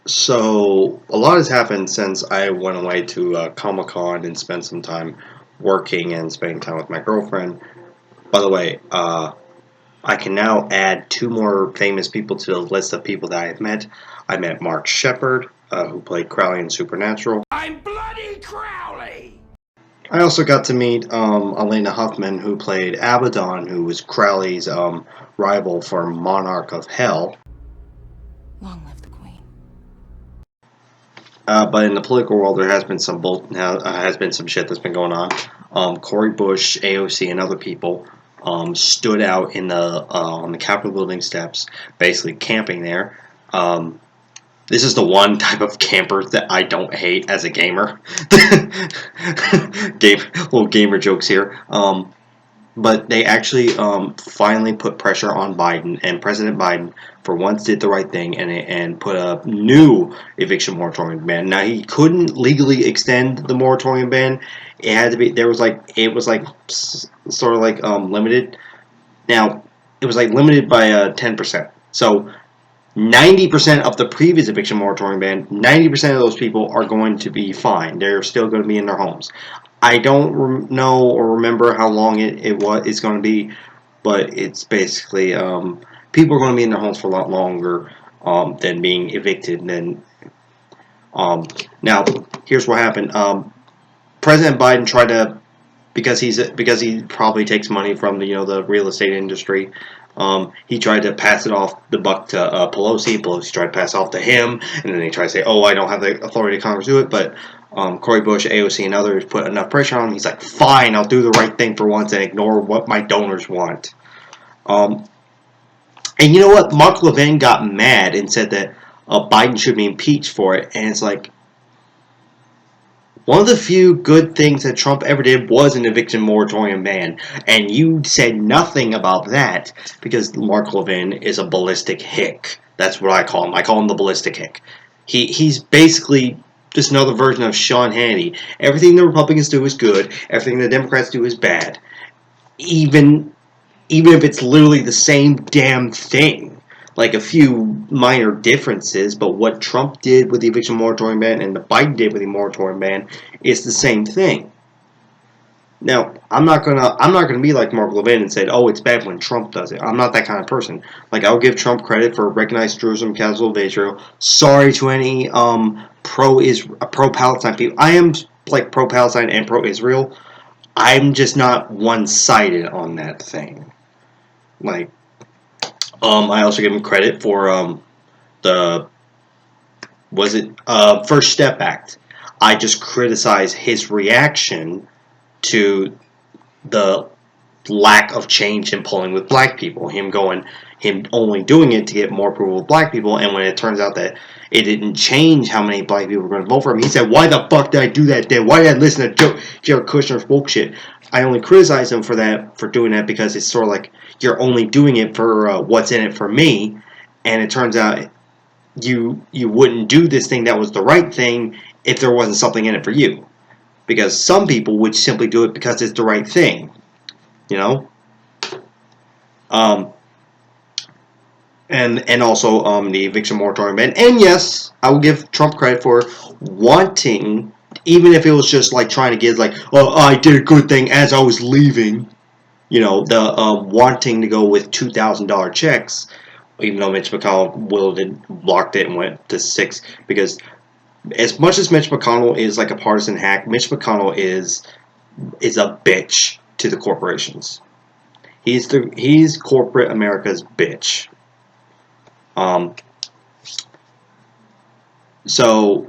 So a lot has happened since I went away to ComicCon and spent some time working and spending time with my girlfriend. By the way, I can now add two more famous people to the list of people that I've met. I met Mark Shepard, who played Crowley in Supernatural. I'm Bloody Crowley! I also got to meet Elena Huffman, who played Abaddon, who was Crowley's rival for Monarch of Hell. Long live the Queen. But in the political world, there has been some shit that's been going on. Cory Bush, AOC, and other people stood out in the on the Capitol building steps, basically camping there. This is the one type of camper that I don't hate as a gamer. Little gamer jokes here. But they actually finally put pressure on Biden, and President Biden for once did the right thing and put a new eviction moratorium ban. Now he couldn't legally extend the moratorium ban. It had to be sort of like limited. Now it was like limited by 10%. So 90% of the previous eviction moratorium ban, 90% of those people are going to be fine. They're still going to be in their homes. I don't know or remember how long it's going to be, but it's basically people are going to be in their homes for a lot longer than being evicted. Now, here's what happened. President Biden tried to, because he probably takes money from the real estate industry. He tried to pass it off the buck to Pelosi. Pelosi tried to pass it off to him, and then he tried to say, "Oh, I don't have the authority of Congress to do it." But Cory Bush, AOC, and others put enough pressure on him. He's like, "Fine, I'll do the right thing for once and ignore what my donors want." And you know what? Mark Levin got mad and said that Biden should be impeached for it, and it's like, one of the few good things that Trump ever did was an eviction moratorium ban, and you said nothing about that because Mark Levin is a ballistic hick. That's what I call him. I call him the ballistic hick. He's basically just another version of Sean Hannity. Everything the Republicans do is good. Everything the Democrats do is bad. Even if it's literally the same damn thing. Like a few minor differences, but what Trump did with the eviction moratorium ban and the Biden did with the moratorium ban is the same thing. Now, I'm not gonna be like Mark Levin and say, "Oh, it's bad when Trump does it." I'm not that kind of person. Like, I'll give Trump credit for recognizing Jerusalem, capital of Israel. Sorry to any pro-Palestine people. I am like pro-Palestine and pro-Israel. I'm just not one-sided on that thing. Like, I also give him credit for the First Step Act. I just criticize his reaction to the lack of change in polling with black people. Him only doing it to get more approval with black people, and when it turns out that it didn't change how many black people were going to vote for him, he said, "Why the fuck did I do that then? Why did I listen to Jared Kushner's bullshit?" I only criticize him for doing that because it's sort of like you're only doing it for what's in it for me, and it turns out you wouldn't do this thing that was the right thing if there wasn't something in it for you. Because some people would simply do it because it's the right thing, you know. And also the eviction moratorium ban. And yes, I will give Trump credit for wanting, even if it was just like trying to get like, "Oh, I did a good thing as I was leaving," the wanting to go with $2,000 checks, even though Mitch McConnell blocked it and went to 6, because as much as Mitch McConnell is like a partisan hack, Mitch McConnell is a bitch to the corporations. He's corporate America's bitch. So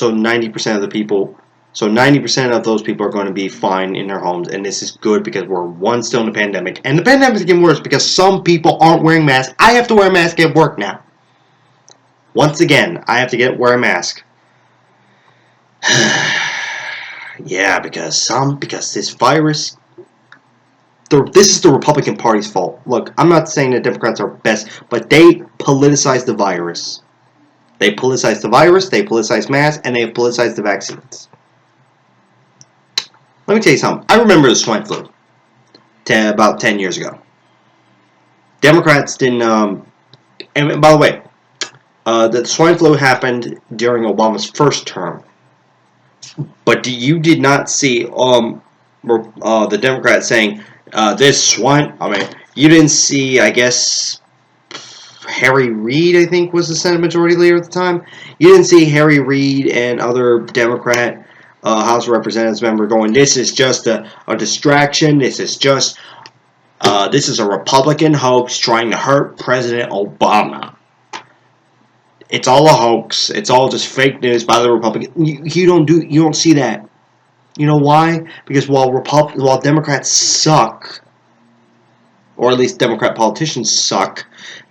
90% of the people, 90% of those people are going to be fine in their homes, and this is good because we're still in the pandemic, and the pandemic is getting worse because some people aren't wearing masks. I have to wear a mask at work now. Once again, I have to wear a mask. Yeah, because this virus. This is the Republican Party's fault. Look, I'm not saying the Democrats are best, but they politicize the virus. They politicize the virus, they politicize masks, and they politicize the vaccines. Let me tell you something. I remember the swine flu about 10 years ago. Democrats didn't. And by the way, The swine flu happened during Obama's first term, but you did not see the Democrats saying this swine. I mean, you didn't see. I guess Harry Reid, I think, was the Senate Majority Leader at the time. You didn't see Harry Reid and other Democrat House of Representatives member going, "This is just a distraction. This is just this is a Republican hoax trying to hurt President Obama. It's all a hoax. It's all just fake news by the Republican." You don't see that. You know why? Because while Democrats suck, or at least Democrat politicians suck,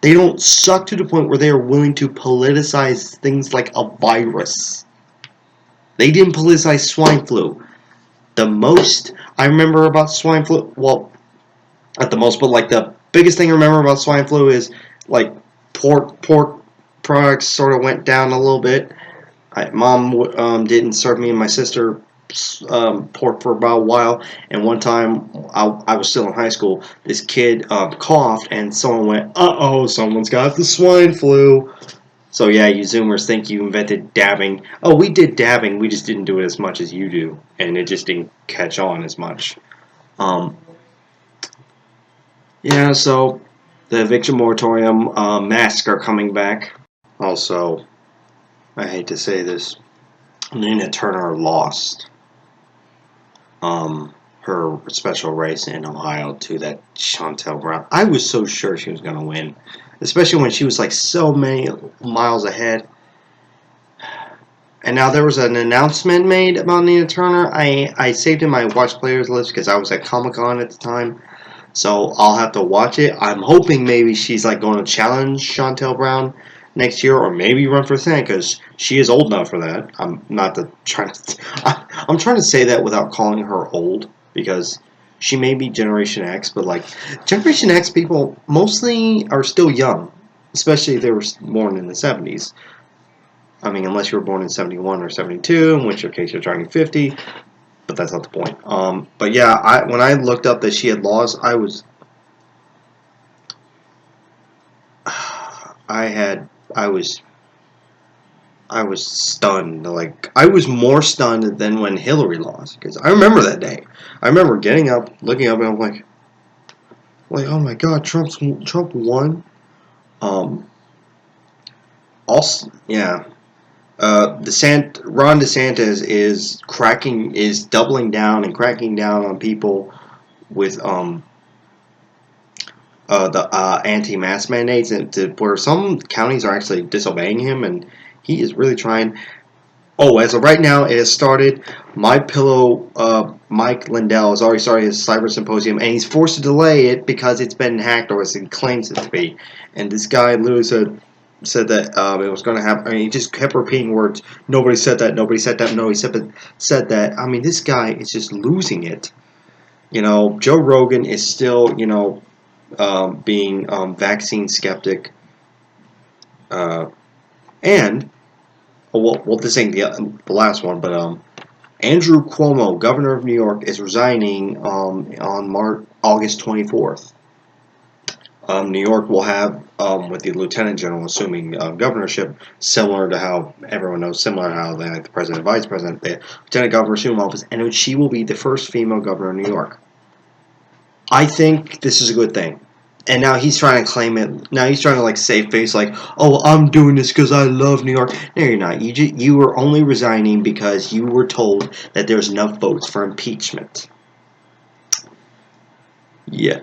they don't suck to the point where they are willing to politicize things like a virus. They didn't politicize swine flu. The most I remember about swine flu, well, not the most, but like the biggest thing I remember about swine flu is like pork products sort of went down a little bit. Mom didn't serve me and my sister pork for about a while, and one time I was still in high school. This kid coughed, and someone went, "Uh-oh, someone's got the swine flu." So yeah, you Zoomers think you invented dabbing. Oh, we did dabbing. We just didn't do it as much as you do, and it just didn't catch on as much. Um, yeah, so the eviction moratorium masks are coming back. Also, I hate to say this, Nina Turner lost her special race in Ohio to that Chantel Brown. I was so sure she was going to win, especially when she was like so many miles ahead. And now there was an announcement made about Nina Turner. I saved in my watch players list because I was at ComicCon at the time, so I'll have to watch it. I'm hoping maybe she's like going to challenge Chantel Brown next year, or maybe run for Senate because she is old enough for that. I'm not the trying to. I'm trying to say that without calling her old because she may be Generation X, but like Generation X people mostly are still young, especially if they were born in the 70s. I mean, unless you were born in 71 or 72, in which case you're turning 50, but that's not the point. But yeah, when I looked up that she had lost, I was I was stunned. Like I was more stunned than when Hillary lost because I remember that day. I remember getting up, looking up, and I'm like, oh my God, Trump won. Um, also, yeah. Ron DeSantis is doubling down and cracking down on people with the anti-mask mandates, and where some counties are actually disobeying him, and he is really trying. Oh, as of right now, it has started. My Pillow, Mike Lindell has already started his cyber symposium, and he's forced to delay it because it's been hacked, or as he claims it to be. And this guy literally said that it was going to happen. I mean, he just kept repeating words. Nobody said that. Nobody said that. No, he said that. I mean, this guy is just losing it. You know, Joe Rogan is still, being vaccine skeptic, and this ain't the last one, but Andrew Cuomo, governor of New York, is resigning on August 24th. New York will have, with the lieutenant general assuming governorship, similar to how everyone knows, similar to how the president and vice president, the lieutenant governor assume office, and she will be the first female governor of New York. I think this is a good thing. And now he's trying to claim it. Now he's trying to like save face, like, "Oh, I'm doing this because I love New York." No, you're not. You were only resigning because you were told that there's enough votes for impeachment. Yeah.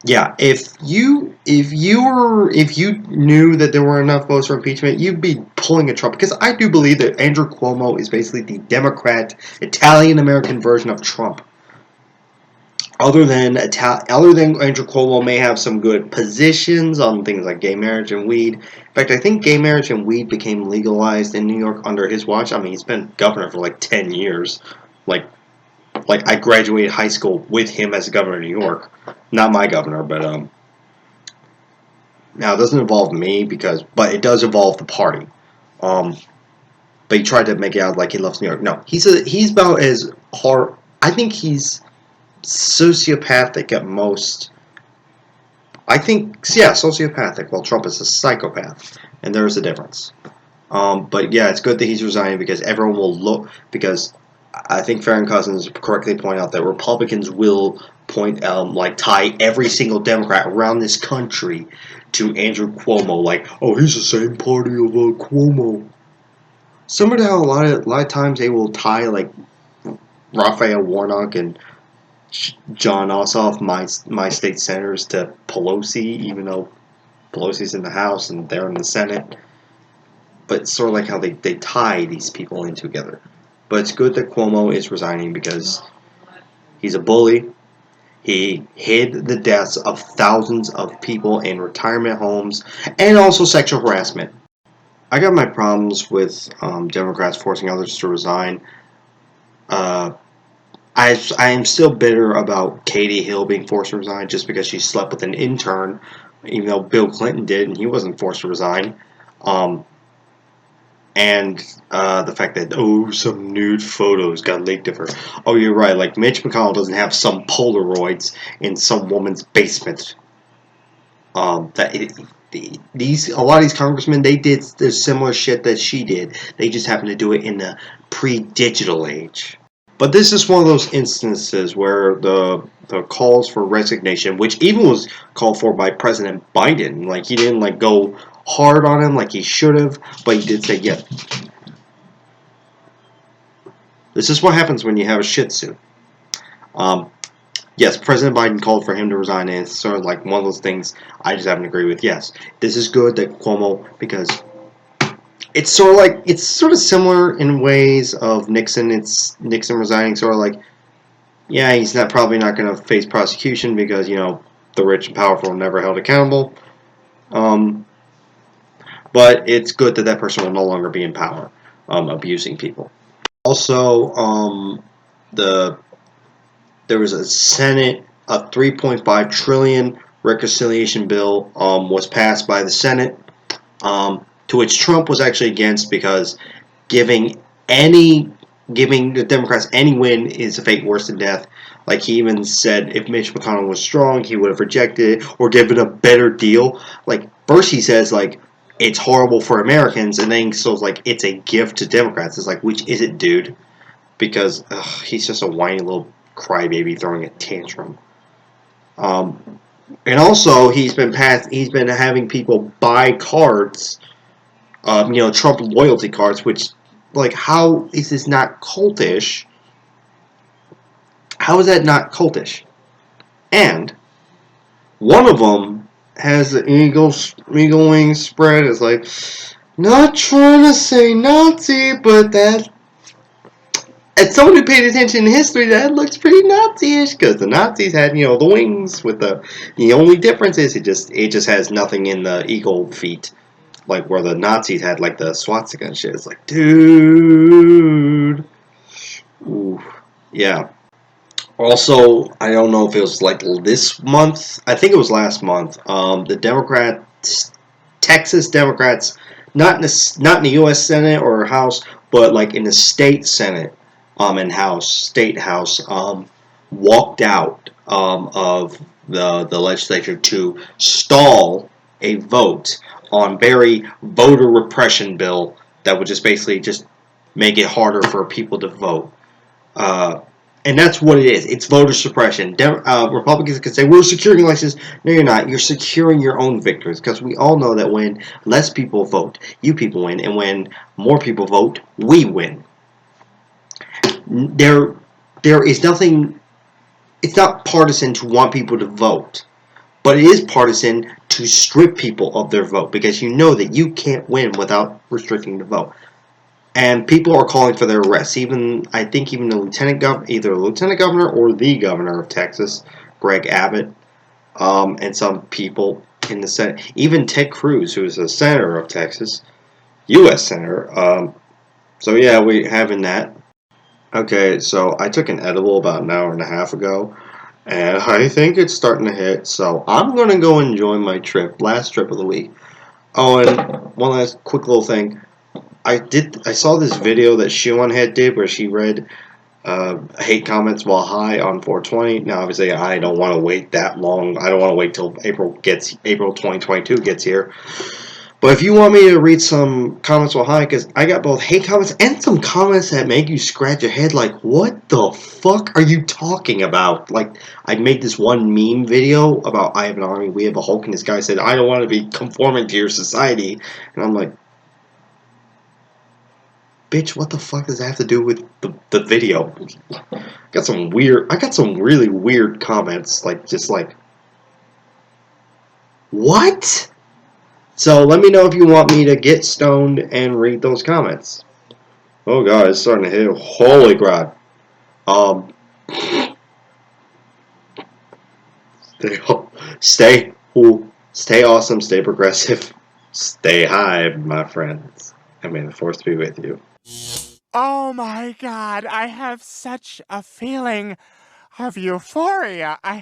Yeah. If you knew that there were enough votes for impeachment, you'd be pulling a Trump. Because I do believe that Andrew Cuomo is basically the Democrat Italian American version of Trump. Other than Andrew Cuomo may have some good positions on things like gay marriage and weed. In fact, I think gay marriage and weed became legalized in New York under his watch. I mean, he's been governor for like 10 years. Like I graduated high school with him as governor of New York. Not my governor, but now it doesn't involve me but it does involve the party. But he tried to make it out like he loves New York. No, he's about as hard. I think he's sociopathic at most. I think, yeah, sociopathic, while Trump is a psychopath. And there is a difference. But yeah, it's good that he's resigning because everyone will look, because I think Farron Cousins correctly pointed out that Republicans will tie every single Democrat around this country to Andrew Cuomo, like, oh, he's the same party of Cuomo. Similar to how a lot of times they will tie like Raphael Warnock and John Ossoff, my state senators, to Pelosi, even though Pelosi's in the House and they're in the Senate. But it's sort of like how they tie these people in together. But it's good that Cuomo is resigning because he's a bully. He hid the deaths of thousands of people in retirement homes and also sexual harassment. I got my problems with Democrats forcing others to resign. I am still bitter about Katie Hill being forced to resign just because she slept with an intern, even though Bill Clinton did and he wasn't forced to resign. And the fact that, oh, some nude photos got leaked of her. Oh, you're right. Like, Mitch McConnell doesn't have some Polaroids in some woman's basement. A lot of these congressmen, they did the similar shit that she did. They just happened to do it in the pre-digital age. But this is one of those instances where the calls for resignation, which even was called for by President Biden, like he didn't like go hard on him like he should have, but he did say, yeah. This is what happens when you have a Shih Tzu. Yes, President Biden called for him to resign, and it's sort of like one of those things I just happen to agree with. Yes, this is good that Cuomo, because it's sort of similar in ways of Nixon. It's Nixon resigning, sort of like, yeah, he's probably not going to face prosecution because the rich and powerful are never held accountable. But it's good that person will no longer be in power, abusing people. Also, there was a Senate, a $3.5 trillion reconciliation bill was passed by the Senate, to which Trump was actually against because giving the Democrats any win is a fate worse than death. Like, he even said if Mitch McConnell was strong, he would have rejected it or given a better deal. Like, first he says, like, it's horrible for Americans, and then he says, like, it's a gift to Democrats. It's like, which is it, dude? Because he's just a whiny little crybaby throwing a tantrum. And also, he's been having people buy cards, Trump loyalty cards, which, like, how is this not cultish? How is that not cultish? And one of them has the eagle wing spread. It's like, not trying to say Nazi, but that, as someone who paid attention in history, that looks pretty Nazi-ish, because the Nazis had, the wings with the only difference is it just has nothing in the eagle feet, like where the Nazis had like the swastika and shit. It's like, dude. Ooh, yeah. Also, I don't know if it was like this month. I think it was last month. The Texas Democrats, not in the U.S. Senate or House, but like in the state Senate, and state House, walked out of the legislature to stall a vote on very voter repression bill that would just basically just make it harder for people to vote. And that's what it is. It's voter suppression. Republicans can say, we're securing elections. No, you're not. You're securing your own victories, because we all know that when less people vote, you people win. And when more people vote, we win. There is nothing... It's not partisan to want people to vote. But it is partisan to strip people of their vote, because you know that you can't win without restricting the vote. And people are calling for their arrests. I think even either the lieutenant governor or the governor of Texas, Greg Abbott, and some people in the Senate. Even Ted Cruz, who is a senator of Texas, U.S. senator. So yeah, we're having that. Okay, so I took an edible about an hour and a half ago, and I think it's starting to hit. So I'm gonna go enjoy my last trip of the week. Oh, and one last quick little thing. I saw this video that Shionhead did where she read Hate comments while high on 420. Now, obviously, I don't want to wait that long. I don't want to wait till April 2022 gets here. But if you want me to read some comments while high, because I got both hate comments and some comments that make you scratch your head like, what the fuck are you talking about? Like, I made this one meme video about I have an army, we have a Hulk, and this guy said, I don't want to be conforming to your society. And I'm like, bitch, what the fuck does that have to do with the video? I got some really weird comments, like, just like, what? So let me know if you want me to get stoned and read those comments. Oh god, it's starting to hit. Holy crap. Stay cool, stay awesome, stay progressive, stay high, my friends. And may the force be with you. Oh my god, I have such a feeling of euphoria.